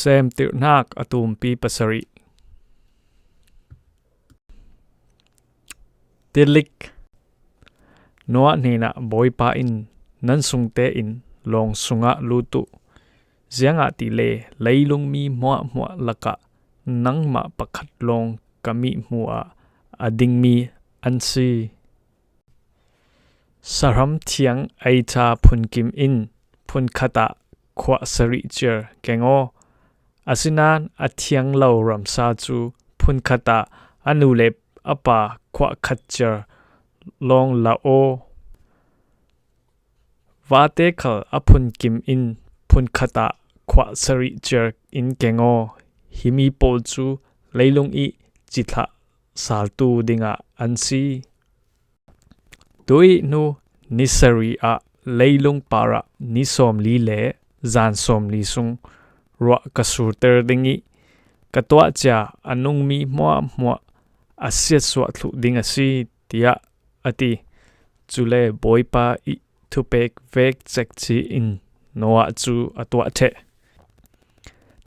Seemtirnak atumpi pasari. Tilik noa nina boipa in nan sungte in long sunga lutu. Zianga tile leilung mi mua mua laka nang ma pakat long kami mua ading mi ansi. Saram tiang aita pun kim in pun kata kwa sari jer kengo. Asinan atiang lau ramsa chu pun kata anulep apa kwa khatjer long lao. Vate khal apun kim in pun kata kwa sari jer in kengo. Himi pol chu leilung i jitha saltu dinga ansi. Dui nu nisari a leilung para nisom li le zan som li sung rua kasur ter dingi katwa cha anung mi mua mua asiat swa thlu dinga si tia ati chule boipa i thupek vek chek chi in noa chu atwa the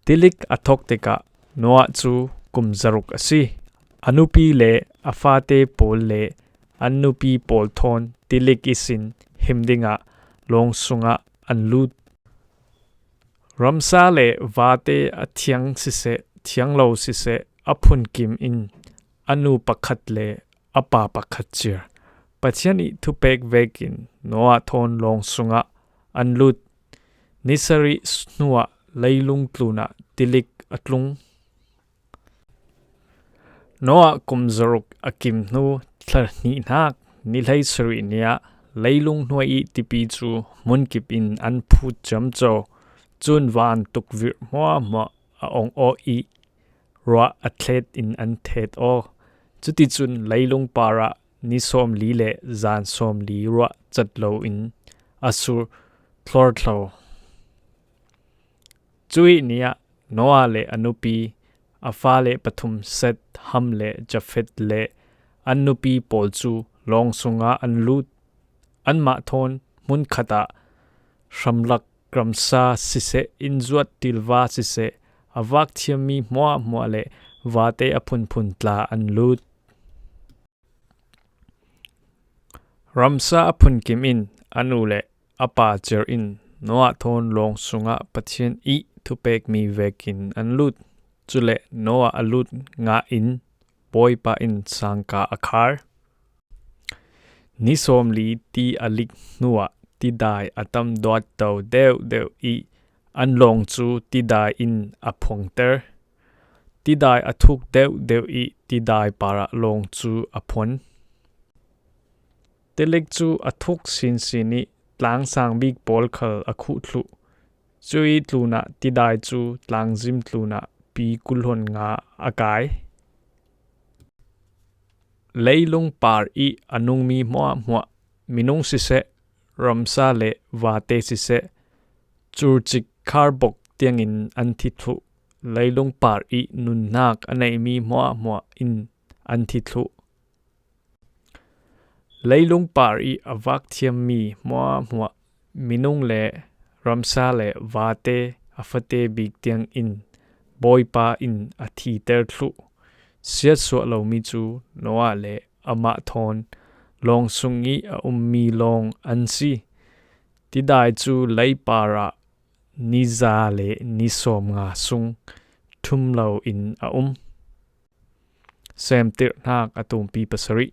tilik athok teka noa chu kumzaruk asi anupi le afate pol le anupi pol thon tilik isin himdinga long sunga anlut ramsa le vate athiang sise thiang lo sise apun kim in anu pakhat le apa pakhat chir pachani thupek vekin noa thon long sunga anlut nisari snua leilung tluna tilik atlung noa kumzaruk akim nu thlani nak nilhai sari nia leilung nuai i tipi chu munkip in an phut jamcho chun van tukvir mua mua a ong o i rua atlet in an thet o chuti chun leilung para ni som li le zan som li rua chatlo in asur thlor thlo chui nia noa le anupi afa le pathum set ham le jafet le anupi pol chu long sunga anlut anma thon mun khata shamlak kramsa sise inzuat tilwa sise avak thiami mua mua le vate apun phun tla anlut ramsa apun kim in anu le apa cher in noa thon long sunga pathian i thupek mi vekin anlut chule noa alut nga in boipa in sangka akhar nisom li ti alik nuwa ti dai atam dot tau deu i anlong chu ti dai in aphongter ti dai athuk deu i ti dai para long chu aphon telek chu athuk sin sini tlang sang big pol khal akhu thlu chui tluna ti dai chu tlang jim tluna pi kulhon nga akai leilung par i anung mi mua mua minung sise ramsa le vate sise churchik kharbok tiangin anthi thu leilung par i nunnak anei mi mua mua in anthi thu leilung par i avak thiam mi mua mua minung le ramsa le vate afate big tiang in boipa in athi ter thu siat so lo mi chu noa le ama thon long sungi a ummi long ansi ti dai chu lei para niza le nisom nga sung thum lo in a Seemtirnak atumpi pasari